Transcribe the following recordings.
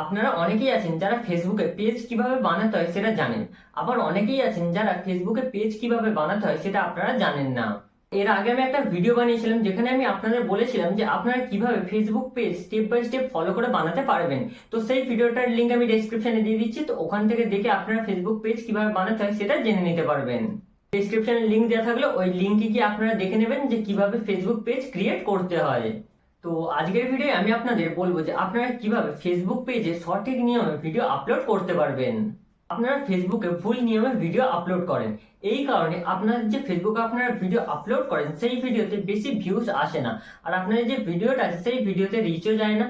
আপনারা অনেকেই আছেন যারা ফেসবুকে পেজ কিভাবে বানাতে হয় সেটা জানেন, আবার অনেকেই আছেন যারা ফেসবুকে পেজ কিভাবে বানাতে হয় সেটা আপনারা জানেন না। এর আগে আমি একটা ভিডিও বানিয়েছিলাম যেখানে আমি আপনাদের বলেছিলাম যে আপনারা কিভাবে Facebook page step by step follow করে বানাতে পারবেন। তো সেই ভিডিওটার লিঙ্ক আমি ডেসক্রিপশনে দিয়ে দিচ্ছি, তো ওখান থেকে দেখে আপনারা ফেসবুক পেজ কিভাবে বানাতে হয় সেটা জেনে নিতে পারবেন। ডেসক্রিপশনে লিঙ্ক দেওয়া থাকলে ওই লিঙ্কে গিয়ে আপনারা দেখে নেবেন যে কিভাবে ফেসবুক পেজ ক্রিয়েট করতে হয়। তো আজকের ভিডিও আমি আপনাদের বলবো যে আপনারা কিভাবে ফেসবুক পেজে সঠিক নিয়মে ভিডিও আপলোড করতে পারবেন। আপনারা ফেসবুকে ভুল নিয়মে ভিডিও আপলোড করেন, এই কারণে আপনাদের যে ফেসবুকে আপনারা ভিডিও আপলোড করেন সেই ভিডিওতে বেশি ভিউজ আসে না, আর আপনাদের যে ভিডিওটা আছে সেই ভিডিওতে রিচও যায় না।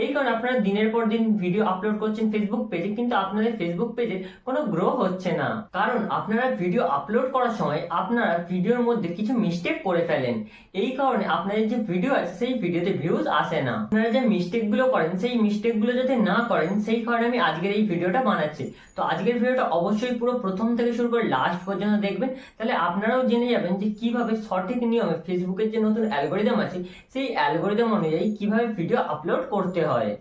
এই কারণে আপনারা দিনের পর দিন ভিডিও আপলোড করছেন ফেসবুক পেজে, কিন্তু আপনাদের ফেসবুক পেজে কোনো গ্রো হচ্ছে না, কারণ আপনারা ভিডিও আপলোড করার সময় আপনারা ভিডিওর মধ্যে কিছু মিস্টেক করে ফেলেন। এই কারণে আপনাদের যে ভিডিও আছে সেই ভিডিওতে ভিউজ আসে না। আপনারা যে মিস্টেক গুলো করেন সেই মিস্টেক গুলো যাতে না করেন সেই কারণে আমি আজকের এই ভিডিওটা বানাচ্ছি। তো আজকের ভিডিওটা অবশ্যই পুরো প্রথম থেকে শুরু করে লাস্ট পর্যন্ত দেখবেন, তাহলে আপনারাও জেনে যাবেন যে কিভাবে সঠিক নিয়মে ফেসবুকের যে নতুন অ্যালগোরিদম আছে সেই অ্যালগোরিদম অনুযায়ী কিভাবে ভিডিও আপলোড করতে হয়।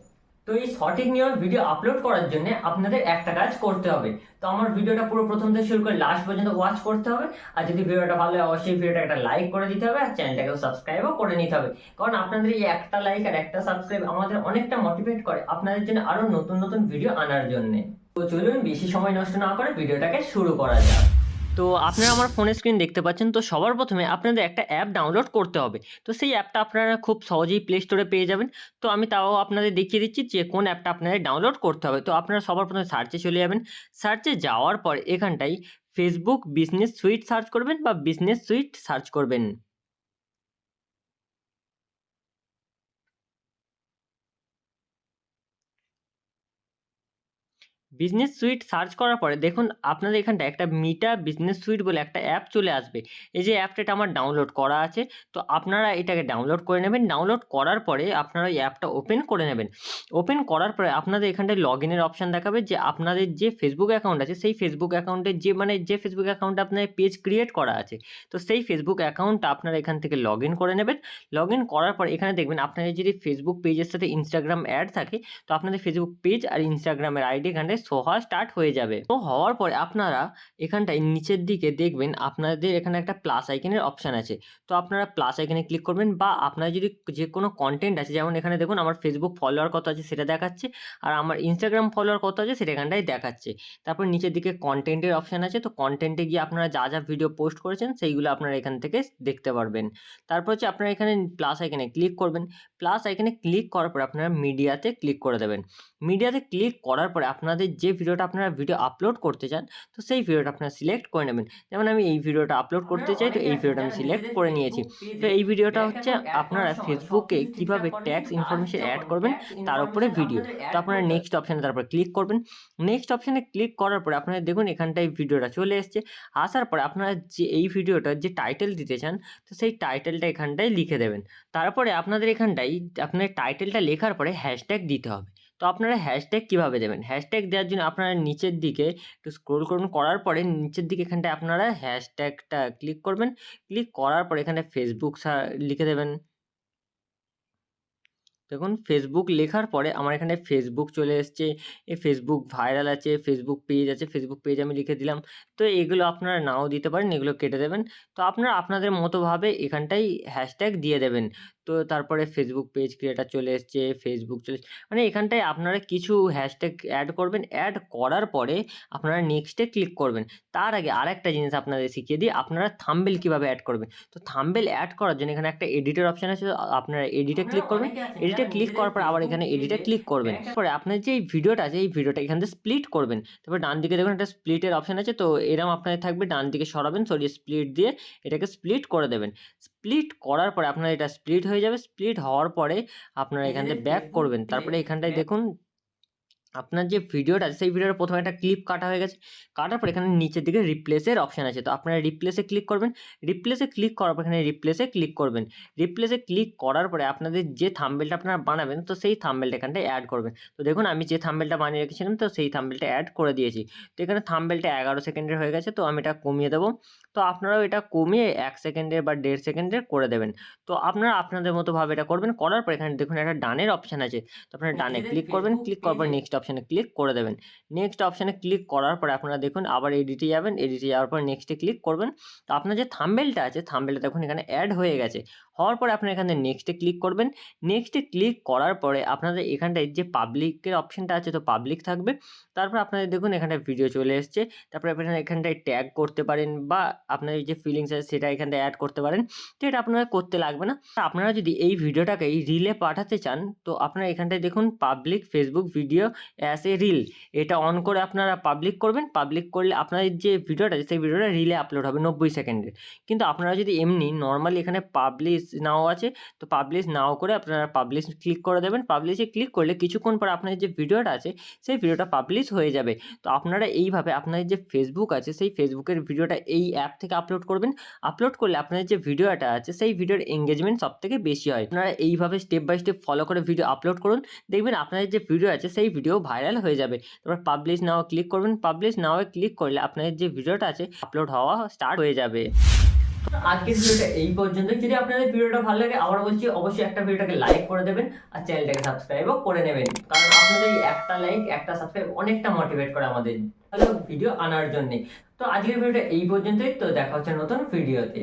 তো এই সঠিক নিয়মে ভিডিও আপলোড করার জন্য আপনাদের একটা কাজ করতে হবে। তো আমার ভিডিওটা পুরো প্রথম থেকে শুরু করে লাস্ট পর্যন্ত ওয়াচ করতে হবে, আর যদি ভিডিওটা ভালো হয় অবশ্যই ভিডিওটা একটা লাইক করে দিতে হবে, আর চ্যানেলটাকেও সাবস্ক্রাইবও করে নিতে হবে, কারণ আপনাদের এই একটা লাইক আর একটা সাবস্ক্রাইব আমাদের অনেকটা মোটিভেট করে আপনাদের জন্য আরো নতুন নতুন ভিডিও আনার জন্য। তো চলুন বেশি সময় নষ্ট না করে ভিডিওটাকে শুরু করা যাক। তো আপনারা আমার ফোনের স্ক্রিন দেখতে পাচ্ছেন। তো সবার প্রথমে আপনাদের একটা অ্যাপ ডাউনলোড করতে হবে। তো সেই অ্যাপটা আপনারা খুব সহজেই প্লে স্টোরে পেয়ে যাবেন। তো আমি তাও আপনাদের দেখিয়ে দিচ্ছি যে কোন অ্যাপটা আপনাদের ডাউনলোড করতে হবে। তো আপনারা সবার প্রথমে সার্চে চলে যাবেন। সার্চে যাওয়ার পর এখানটায় ফেসবুক বিজনেস সুইট সার্চ করবেন বা বিজনেস সুইট সার্চ করবেন। বিজনেস সুইট সার্চ করার পরে দেখুন আপনাদের এখানটায় একটা মিটা বিজনেস সুইট বলে একটা অ্যাপ চলে আসবে। এই যে অ্যাপটা আমার ডাউনলোড করা আছে, তো আপনারা এটাকে ডাউনলোড করে নেবেন। ডাউনলোড করার পরে আপনারা ওই অ্যাপটা ওপেন করে নেবেন। ওপেন করার পরে আপনাদের এখানটায় লগ ইনের অপশান দেখাবে যে আপনাদের যে ফেসবুক অ্যাকাউন্ট আছে সেই ফেসবুক অ্যাকাউন্টের যে ফেসবুক অ্যাকাউন্টে আপনার পেজ ক্রিয়েট করা আছে, তো সেই ফেসবুক অ্যাকাউন্টটা আপনারা এখান থেকে লগ ইন করে নেবেন। লগ ইন করার পর এখানে দেখবেন আপনাদের যদি ফেসবুক পেজের সাথে ইনস্টাগ্রাম অ্যাড থাকে, তো আপনাদের ফেসবুক পেজ আর ইনস্টাগ্রামের আইডি এখানটায় শো হওয়া স্টার্ট হয়ে যাবে। তো হওয়ার পরে আপনারা এখানটায় নিচের দিকে দেখবেন আপনাদের এখানে একটা প্লাস আইকনের অপশান আছে। তো আপনারা প্লাস আইকনে ক্লিক করবেন, বা আপনারা যদি যে কোনো কন্টেন্ট আছে, যেমন এখানে দেখুন আমার ফেসবুক ফলোয়ার কত আছে সেটা দেখাচ্ছে, আর আমার ইনস্টাগ্রাম ফলোয়ার কত আছে সেটা এখানটায় দেখাচ্ছে। তারপর নিচের দিকে কন্টেন্টের অপশান আছে। তো কন্টেন্টে গিয়ে আপনারা যা যা ভিডিও পোস্ট করেছেন সেইগুলো আপনারা এখান থেকে দেখতে পারবেন। তারপর হচ্ছে আপনারা এখানে প্লাস আইকনে ক্লিক করবেন। প্লাস আইকনে ক্লিক করার পর আপনারা মিডিয়াতে ক্লিক করে দেবেন। মিডিয়াতে ক্লিক করার পরে আপনাদের যে ভিডিওটা আপনারা ভিডিও আপলোড করতে চান, তো সেই ভিডিওটা আপনারা সিলেক্ট করে নেবেন। যেমন আমি এই ভিডিওটা আপলোড করতে চাই, তো এই ভিডিওটা আমি সিলেক্ট করে নিয়েছি। তো এই ভিডিওটা হচ্ছে আপনারা ফেসবুকে কিভাবে ট্যাক্স ইনফরমেশন অ্যাড করবেন তার উপরে ভিডিও। তো আপনারা নেক্সট অপশানে তারপর ক্লিক করবেন। নেক্সট অপশানে ক্লিক করার পরে আপনারা দেখুন এখানটায় ভিডিওটা চলে এসছে। আসার পরে আপনারা যে এই ভিডিওটার যে টাইটেল দিতে চান, তো সেই টাইটেলটা এখানটায় লিখে দেবেন। তারপরে আপনাদের এখানটায় আপনার টাইটেলটা লেখার পরে হ্যাশট্যাগ দিতে হবে। তো আপনারা হ্যাশট্যাগ কীভাবে দেবেন? হ্যাশট্যাগ দেওয়ার জন্য আপনারা নিচের দিকে একটু স্ক্রল করুন, করার পরে নিচের দিকে এখানটায় আপনারা হ্যাশট্যাগটা ক্লিক করবেন। ক্লিক করার পরে এখানে ফেসবুক লিখে দেবেন। দেখুন ফেসবুক লেখার পরে আমার এখানে ফেসবুক চলে এসছে। এই ফেসবুক ভাইরাল আছে, ফেসবুক পেজ আছে, ফেসবুক পেজ আমি লিখে দিলাম। তো এগুলো আপনারা নাও দিতে পারেন, এগুলো কেটে দেবেন। তো আপনারা আপনাদের মতোভাবে এখানটায় হ্যাশট্যাগ দিয়ে দেবেন। তো তারপরে ফেসবুক পেজ ক্রিয়েটার চলে এসছে, ফেসবুক চলে মানে এখানটায় আপনারা কিছু হ্যাশট্যাগ অ্যাড করবেন। অ্যাড করার পরে আপনারা নেক্সটে ক্লিক করবেন। তার আগে আরেকটা জিনিস আপনাদের শিখিয়ে দিই, আপনারা থাম্বনেল কীভাবে অ্যাড করবেন। তো থাম্বনেল অ্যাড করার জন্য এখানে একটা এডিটের অপশান আছে, আপনারা এডিটে ক্লিক করবেন। এডিটে ক্লিক করার পর আবার এখানে এডিটে ক্লিক করবেন। তারপরে আপনার যে এই ভিডিওটা আছে এই ভিডিওটা এখান থেকে স্প্লিট করবেন। তারপর ডান দিকে দেখুন একটা স্প্লিটের অপশান আছে, তো এরকম আপনাদের থাকবে, ডান দিকে সরাবেন, সরিয়ে স্প্লিট দিয়ে এটাকে স্প্লিট করে দেবেন। স্প্লিট করার পরে আপনার এটা স্প্লিট হয়ে যাবে। স্প্লিট হওয়ার পরে আপনারা এখান থেকে ব্যাক করবেন। তারপরে এখানটায় দেখুন আপনার যে ভিডিওটা আছে সেই ভিডিওর প্রথমে একটা ক্লিপ কাটা হয়ে গেছে। কাটার পর এখানে নিচের দিকে রিপ্লেসের অপশান আছে, তো আপনারা রিপ্লেসে ক্লিক করবেন। রিপ্লেসে ক্লিক করার পর এখানে রিপ্লেসে ক্লিক করবেন। রিপ্লেসে ক্লিক করার পরে আপনাদের যে থাম্বনেলটা আপনারা বানাবেন, তো সেই থাম্বনেলটা এখানটায় অ্যাড করবেন। তো দেখুন আমি যে থাম্বনেলটা বানিয়ে রেখেছিলাম, তো সেই থাম্বনেলটা অ্যাড করে দিয়েছি। তো এখানে থাম্বনেলটা 11 সেকেন্ডের হয়ে গেছে, তো আমি এটা কমিয়ে দেবো। তো আপনারাও এটা কমিয়ে 1 সেকেন্ডের বা 1.5 সেকেন্ডের করে দেবেন। তো আপনারা আপনাদের মতো ভাবে এটা করবেন। করার পর এখানে দেখুন একটা ডানের অপশন আছে। তো আপনারা ডানে ক্লিক করবেন, ক্লিক করার পর নেক্সট অপশনে ক্লিক করে দেবেন। নেক্সট অপশনে ক্লিক করার পরে আপনারা দেখুন আবার এডিটে যাবেন, এডিটে যাওয়ার পর নেক্সটে ক্লিক করবেন। তো আপনার যে থাম্বনেলটা আছে, থাম্বনেলটা দেখুন এখানে অ্যাড হয়ে গেছে। হওয়ার পরে আপনারা এখানে নেক্সটে ক্লিক করবেন। নেক্সটে ক্লিক করার পরে আপনাদের এখানটায় যে পাবলিকের অপশনটা আছে, তো পাবলিক থাকবে। তারপর আপনাদের দেখুন এখানটায় ভিডিও চলে এসছে। তারপরে আপনারা এখানটায় ট্যাগ করতে পারেন বা আপনার যে ফিলিংস আছে সেটা এখানটায় অ্যাড করতে পারেন। তো এটা আপনারা করতে লাগবে না। আপনারা যদি এই ভিডিওটাকে এই রিলে পাঠাতে চান, তো আপনারা এখানটায় দেখুন public Facebook video as a reel, এটা অন করে আপনারা পাবলিক করবেন। পাবলিক করলে আপনাদের যে ভিডিওটা আছে সেই ভিডিওটা রিলে আপলোড হবে 90 সেকেন্ডের। কিন্তু আপনারা যদি এমনি নর্মালি এখানে পাবলিশ নাও আছে, তো পাবলিশ নাও করে আপনারা পাবলিশ ক্লিক করে দেবেন। পাবলিশে ক্লিক করলে কিছুক্ষণ পর আপনাদের যে ভিডিওটা আছে সেই ভিডিওটা পাবলিশ হয়ে যাবে। তো আপনারা এইভাবে আপনাদের যে ফেসবুক আছে সেই ফেসবুকের ভিডিওটা এই অ্যাপ থেকে আপলোড করবেন। আপলোড করলে আপনাদের যে ভিডিওটা আছে সেই ভিডিওর এঙ্গেজমেন্ট সবথেকে বেশি হয়। আপনারা এইভাবে স্টেপ বাই স্টেপ ফলো করে ভিডিও আপলোড করুন, দেখবেন আপনাদের যে ভিডিও আছে সেই ভিডিও ভাইরাল হয়ে যাবে। তারপর পাবলিশ নাও ক্লিক করবেন। পাবলিশ নাও ক্লিক করলে আপনাদের যে ভিডিওটা আছে আপলোড হওয়া স্টার্ট হয়ে যাবে। আজকের ভিডিওটা এই পর্যন্ত। যদি আপনাদের ভিডিওটা ভালো লাগে, আবার বলছি অবশ্যই একটা ভিডিওটাকে লাইক করে দেবেন আর চ্যানেলটাকে সাবস্ক্রাইবও করে নেবেন, কারণ আপনাদের এই একটা লাইক একটা সাবস্ক্রাইব অনেকটা মোটিভেট করে আমাদের ভালো ভিডিও আনার জন্য। তো আজকের ভিডিওটা এই পর্যন্তই। তো দেখা হচ্ছে নতুন ভিডিওতে।